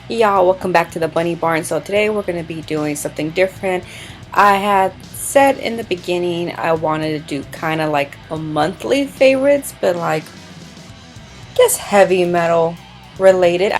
Y'all, welcome back to the Bunny Barn. So today we're going to be doing something different. I had said in the beginning I wanted to do kind of like a monthly favorites, but like, I guess heavy metal related.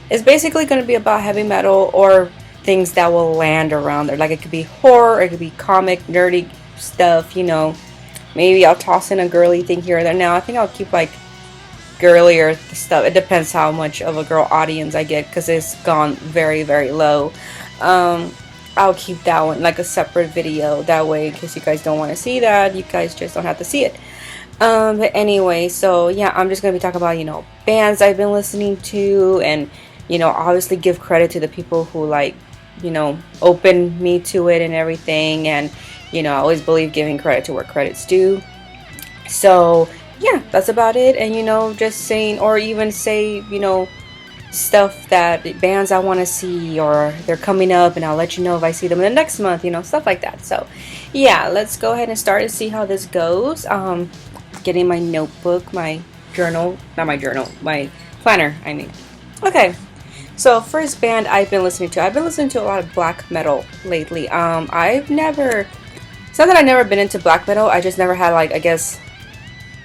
It's basically going to be about heavy metal or things that will land around there. Like it could be horror, it could be comic, nerdy stuff, you know. Maybe I'll toss in a girly thing here or there. Now I think I'll keep like girlier stuff. It depends how much of a girl audience I get because it's gone very, very low. I'll keep that one like a separate video. That way, in case you guys don't want to see that, you guys just don't have to see it. But anyway, so yeah, I'm just gonna be talking about, you know, bands I've been listening to, and you know, obviously give credit to the people who, like, you know, opened me to it and everything. And you know, I always believe giving credit to where credit's due. So yeah, that's about it. And you know, just saying, or even say, you know, stuff that bands I want to see, or they're coming up and I'll let you know if I see them in the next month, you know, stuff like that. So yeah, let's go ahead and start and see how this goes. Getting my notebook, my journal, not my journal, my planner, I mean. Okay, so first band I've been listening to a lot of black metal lately. I've never, it's not that I've never been into black metal, I just never had, like, I guess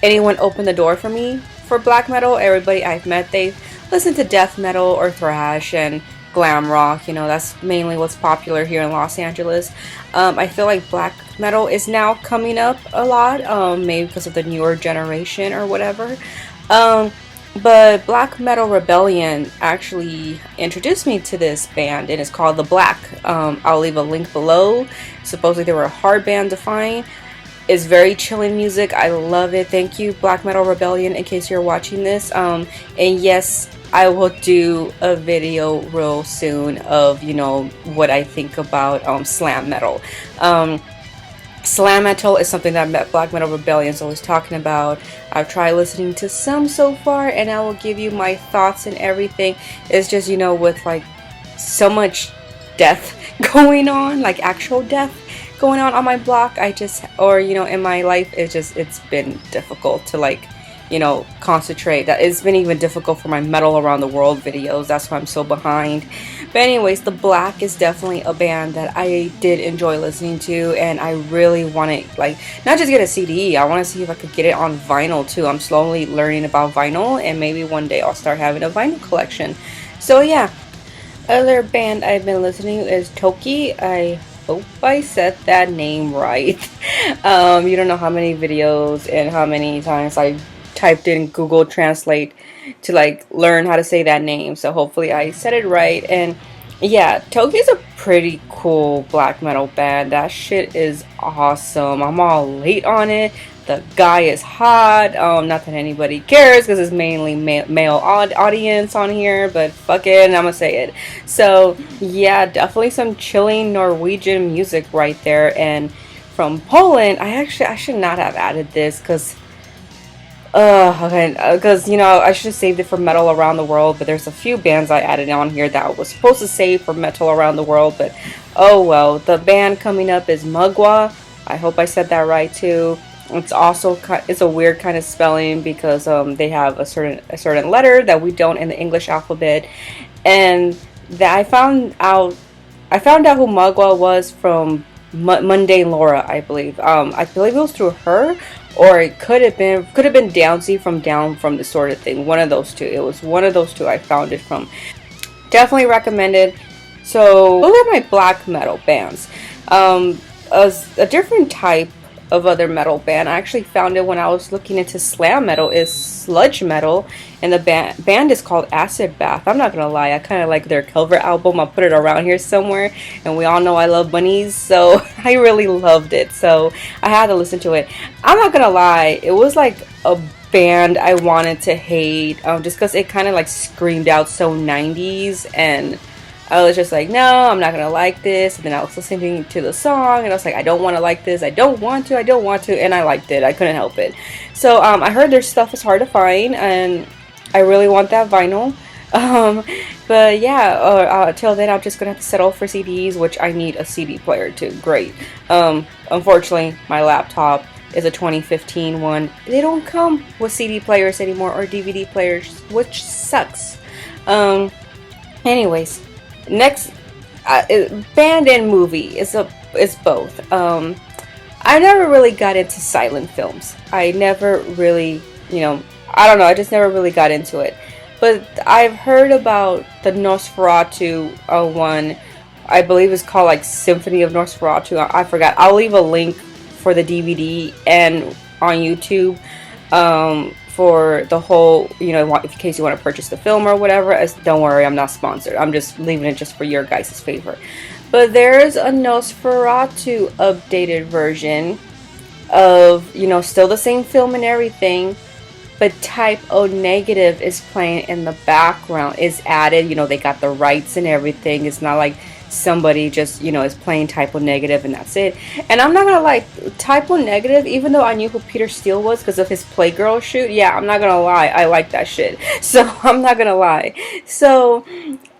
anyone open the door for me for black metal. Everybody I've met, they've listened to death metal or thrash and glam rock. You know, that's mainly what's popular here in Los Angeles. I feel like black metal is now coming up a lot, maybe because of the newer generation or whatever. But Black Metal Rebellion actually introduced me to this band, and it's called The Black. I'll leave a link below. Supposedly they were a hard band to find. It's very chilling music. I love it. Thank you, Black Metal Rebellion, in case you're watching this. And yes, I will do a video real soon of, you know, what I think about slam metal. Slam metal is something that Black Metal Rebellion is always talking about. I've tried listening to some so far, and I will give you my thoughts and everything. It's just, you know, with like so much death going on, like actual death going on my block, I just, or you know, in my life, it's been difficult to, like, you know, concentrate. That it's been even difficult for my Metal Around the World videos. That's why I'm so behind. But anyways, The Black is definitely a band that I did enjoy listening to, and I really want to, like, not just get a CD. I want to see if I could get it on vinyl too. I'm slowly learning about vinyl, and maybe one day I'll start having a vinyl collection. So yeah, other band I've been listening to is Toki. I hope I said that name right. You don't know how many videos and how many times I typed in Google Translate to, like, learn how to say that name. So hopefully I said it right. And yeah, Toki is a pretty cool black metal band. That shit is awesome. I'm all late on it. The guy is hot. Not that anybody cares because it's mainly male audience on here, but fuck it, I'm gonna say it. So yeah, definitely some chilling Norwegian music right there. And from Poland, I should not have added this because because you know, I should have saved it for Metal Around the World, but there's a few bands I added on here that I was supposed to save for Metal Around the World, but oh well. The band coming up is Mugwa. I hope I said that right too. It's also, it's a weird kind of spelling because they have a certain letter that we don't in the English alphabet, and that I found out who Mugwa was from Mundane Laura, I believe. I believe it was through her, or it could have been Downsy from Down from the Sort of Thing. One of those two. It was one of those two I found it from. Definitely recommended. So those are my black metal bands. A different type of other metal band, I actually found it when I was looking into slam metal, is sludge metal, and the band is called Acid Bath. I'm not gonna lie, I kind of like their cover album. I'll put it around here somewhere, and we all know I love bunnies, so I really loved it, so I had to listen to it. I'm not gonna lie, it was like a band I wanted to hate, just because it kind of like screamed out so 90s, and I was just like, no, I'm not gonna like this. And then I was listening to the song, and I was like, I don't want to like this. I don't want to, and I liked it. I couldn't help it. So I heard their stuff is hard to find, and I really want that vinyl. But yeah, till then, I'm just gonna have to settle for CDs, which I need a CD player too. Great. Unfortunately, my laptop is a 2015 one. They don't come with CD players anymore or DVD players, which sucks. Anyways, next band and movie is both. I never really got into silent films. I never really, I don't know. I just never really got into it. But I've heard about the Nosferatu one. I believe it's called like Symphony of Nosferatu. I forgot. I'll leave a link for the DVD and on YouTube for the whole, in case you want to purchase the film or whatever. Don't worry, I'm not sponsored. I'm just leaving it just for your guys' favor. But there's a Nosferatu updated version of, still the same film and everything, but Type O Negative is playing in the background. Is added, they got the rights and everything. It's not like somebody just, is playing Type O Negative and that's it. And I'm not gonna lie, Type O Negative, even though I knew who Peter Steele was because of his Playgirl shoot, yeah, I'm not gonna lie, I like that shit. So I'm not gonna lie. So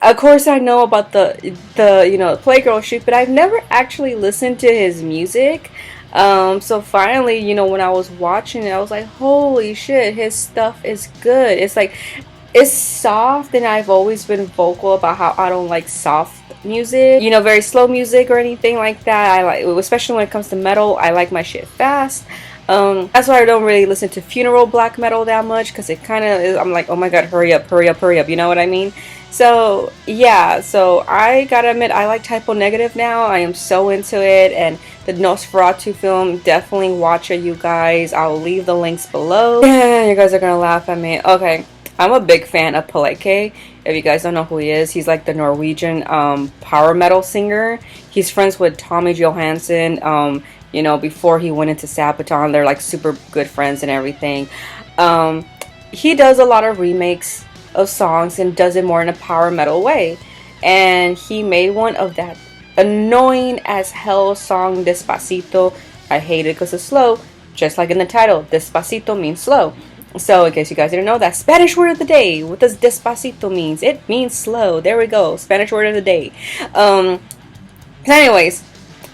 of course I know about the Playgirl shoot, but I've never actually listened to his music. So finally, when I was watching it, I was like, holy shit, his stuff is good. It's like, it's soft, and I've always been vocal about how I don't like soft music, very slow music or anything like that. I like, especially when it comes to metal, I like my shit fast. That's why I don't really listen to funeral black metal that much, because it kind of is, I'm like, oh my god, hurry up, hurry up, hurry up, you know what I mean? So yeah, so I gotta admit, I like Type O Negative now. I am so into it, and the Nosferatu film, definitely watch it, you guys. I'll leave the links below. Yeah, you guys are gonna laugh at me. Okay, I'm a big fan of Peleke. If you guys don't know who he is, he's like the Norwegian power metal singer. He's friends with Tommy Johansson. Before he went into Sabaton, they're like super good friends and everything. He does a lot of remakes of songs and does it more in a power metal way. And he made one of that annoying as hell song, Despacito. I hate it because it's slow, just like in the title. Despacito means slow. So in case you guys didn't know, that Spanish word of the day, what does Despacito means? It means slow. There we go, Spanish word of the day. Anyways,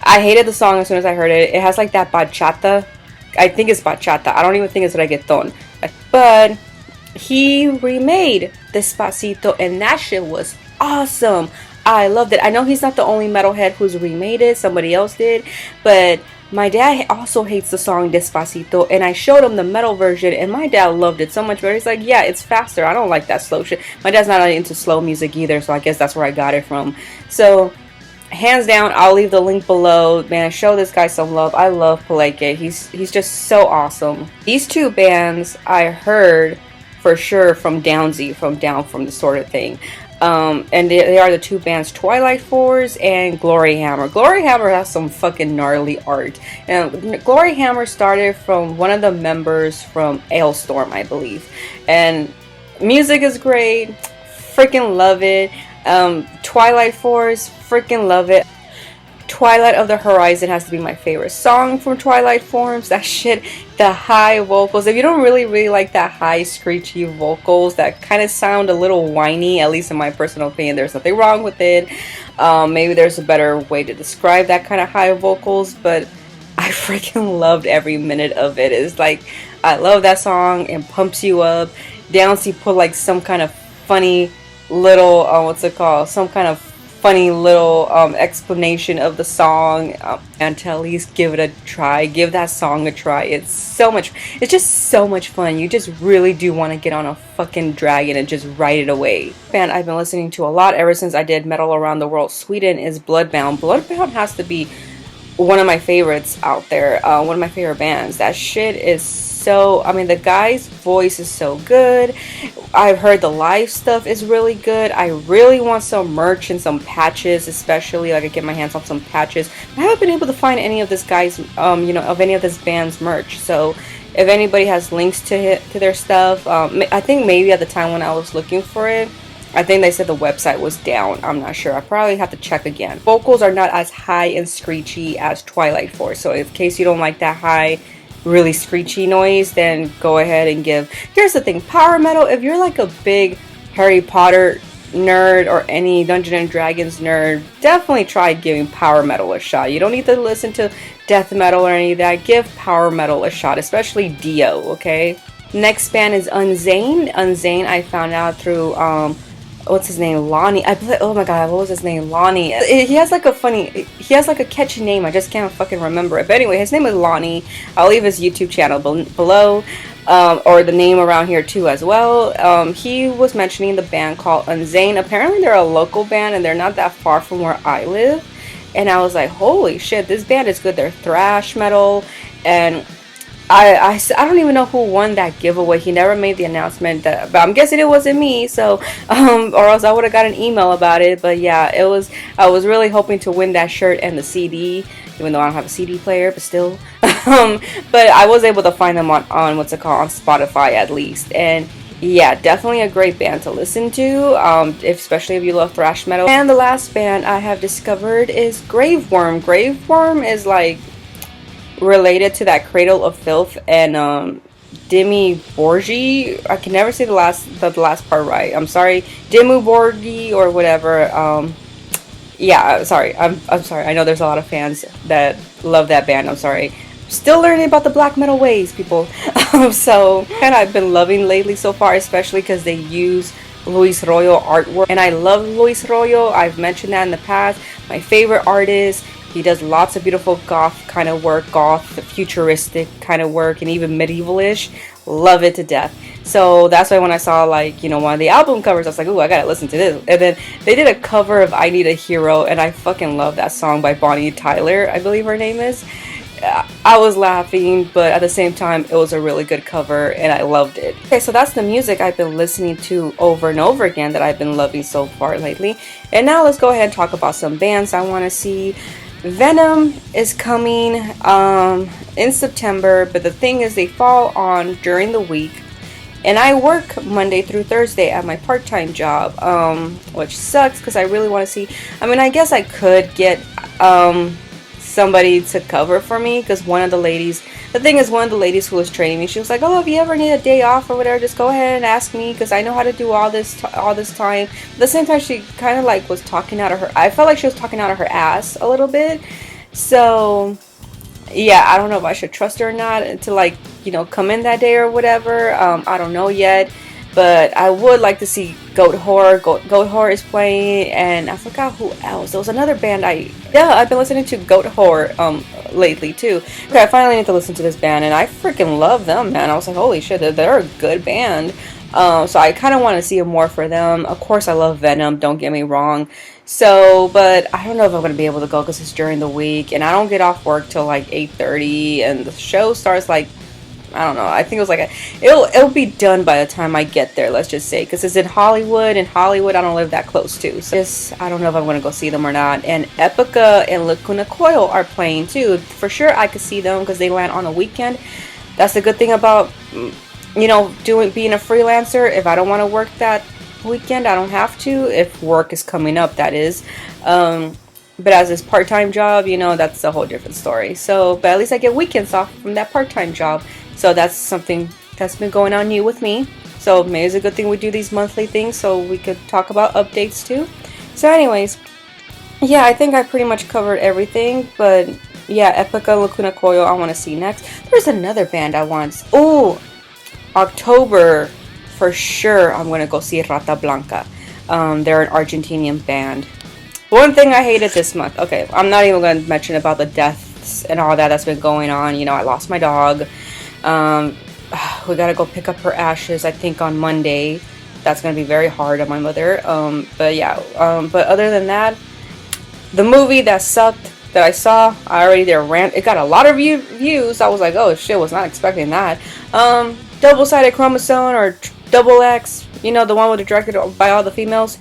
I hated the song as soon as I heard it. It has like that bachata. I think it's bachata. I don't even think it's reggaeton. But he remade Despacito, and that shit was awesome. I loved it. I know he's not the only metalhead who's remade it. Somebody else did. But my dad also hates the song Despacito, and I showed him the metal version, and my dad loved it so much better. He's like, yeah, it's faster. I don't like that slow shit. My dad's not into slow music either, so I guess that's where I got it from. So hands down, I'll leave the link below. Man, show this guy some love. I love Peleke. He's just so awesome. These two bands I heard for sure from Downsy, from Down From the Sort of Thing. And they are the two bands Twilight Force and Glory Hammer. Glory Hammer has some fucking gnarly art. And Glory Hammer started from one of the members from Ailstorm, I believe. And music is great. Freaking love it. Twilight Force, freaking love it. Twilight of the Horizon has to be my favorite song from Twilight Force. That shit, the high vocals. If you don't really like that high screechy vocals that kind of sound a little whiny, at least in my personal opinion, there's nothing wrong with it. Maybe there's a better way to describe that kind of high vocals, but I freaking loved every minute of it. It's like, I love that song. It pumps you up. Downsy put like some kind of funny little, what's it called? Some kind of funny little explanation of the song, and to at least give it a try. Give that song a try. It's just so much fun. You just really do want to get on a fucking dragon and just ride it away. Band I've been listening to a lot ever since I did Metal Around the World Sweden is Bloodbound. Bloodbound has to be one of my favorites out there. One of my favorite bands. That shit is so, I mean, the guy's voice is so good. I've heard the live stuff is really good. I really want some merch and some patches, especially like I get my hands on some patches. I haven't been able to find any of this guy's, of any of this band's merch. So if anybody has links to their stuff, I think maybe at the time when I was looking for it, I think they said the website was down. I'm not sure. I probably have to check again. Vocals are not as high and screechy as Twilight Force. So in case you don't like that high, really screechy noise, then go ahead and give. Here's the thing, power metal, if you're like a big Harry Potter nerd or any Dungeons and Dragons nerd, definitely try giving power metal a shot. You don't need to listen to death metal or any of that. Give power metal a shot, especially Dio, okay? Next band is Unzane. Unzane I found out through what's his name, Lonnie. Oh my god, what was his name? Lonnie. He has like a he has like a catchy name. I just can't fucking remember it. But anyway, his name is Lonnie. I'll leave his YouTube channel below, or the name around here too as well. He was mentioning the band called Unzane. Apparently they're a local band and they're not that far from where I live. And I was like, holy shit, this band is good. They're thrash metal, and I don't even know who won that giveaway. He never made the announcement, but I'm guessing it wasn't me. So, or else I would have got an email about it. But yeah, it was. I was really hoping to win that shirt and the CD, even though I don't have a CD player, but still. But I was able to find them on what's it called, on Spotify at least. And yeah, definitely a great band to listen to, especially if you love thrash metal. And the last band I have discovered is Graveworm. Graveworm is like related to that Cradle of Filth and Dimmu Borgir. I can never say the last part right. I'm sorry, Dimmu Borgir or whatever. Yeah, sorry. I'm sorry. I know there's a lot of fans that love that band. I'm sorry. Still learning about the black metal ways, people. So, and I've been loving lately so far, especially because they use Luis Royo artwork, and I love Luis Royo. I've mentioned that in the past. My favorite artist. He does lots of beautiful goth kind of work, goth, futuristic kind of work, and even medievalish. Love it to death. So that's why when I saw, like, you know, one of the album covers, I was like, ooh, I gotta listen to this. And then they did a cover of I Need a Hero, and I fucking love that song by Bonnie Tyler, I believe her name is. I was laughing, but at the same time, it was a really good cover, and I loved it. Okay, so that's the music I've been listening to over and over again that I've been loving so far lately. And now let's go ahead and talk about some bands I want to see. Venom is coming in September, but the thing is they fall on during the week, and I work Monday through Thursday at my part-time job, which sucks because I really want to see. I mean, I guess I could get somebody to cover for me, because one of the ladies who was training me, she was like, oh, if you ever need a day off or whatever, just go ahead and ask me, because I know how to do all this time. At the same time, she kind of like was talking out of her, I felt like she was talking out of her ass a little bit. So yeah, I don't know if I should trust her or not to, like, you know, come in that day or whatever. I don't know yet. But I would like to see Goat Whore. Goat Whore is playing, and I forgot who else. There was another band I've been listening to Goat Whore lately too. Okay, I finally need to listen to this band, and I freaking love them, man. I was like, holy shit, they're a good band. So I kind of want to see more for them. Of course, I love Venom, don't get me wrong. So, but I don't know if I'm going to be able to go because it's during the week, and I don't get off work till like 8:30, and the show starts like, I don't know. I think it was like it'll be done by the time I get there. Let's just say, because it's in Hollywood. In Hollywood, I don't live that close to. So I don't know if I'm gonna go see them or not. And Epica and Lacuna Coil are playing too. For sure, I could see them because they land on a weekend. That's the good thing about, you know, being a freelancer. If I don't want to work that weekend, I don't have to. If work is coming up, that is. But as this part-time job, you know, that's a whole different story. So, but at least I get weekends off from that part-time job. So that's something that's been going on new with me. So maybe it's a good thing we do these monthly things so we could talk about updates too. So anyways, yeah, I think I pretty much covered everything. But yeah, Epica, Lacuna Coil, I want to see next. There's another band I want. Oh, October, for sure, I'm going to go see Rata Blanca. They're an Argentinian band. One thing I hated this month. Okay, I'm not even going to mention about the deaths and all that's been going on. You know, I lost my dog. We gotta go pick up her ashes, I think, on Monday. That's gonna be very hard on my mother. But yeah, but other than that, the movie that sucked that I saw, I already did a rant. It got a lot of views. I was like, oh shit, was not expecting that. Double-sided chromosome, or double X, you know, the one with the directed by all the females.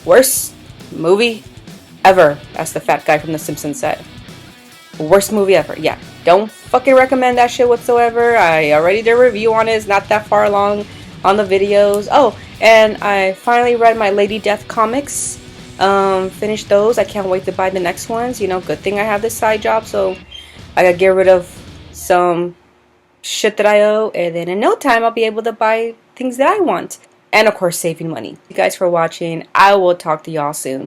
Worst movie ever, as the fat guy from The Simpsons said. Worst movie ever. Yeah, don't fucking recommend that shit whatsoever. I already did a review on it. It's not that far along on the videos. Oh, and I finally read my Lady Death comics. Finished those. I can't wait to buy the next ones. You know, good thing I have this side job, so I gotta get rid of some shit that I owe, and then in no time I'll be able to buy things that I want. And of course, saving money. Thank you guys for watching. I will talk to y'all soon.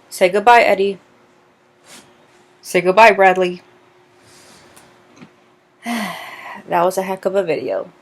Say goodbye, Eddie. Say goodbye, Bradley. That was a heck of a video.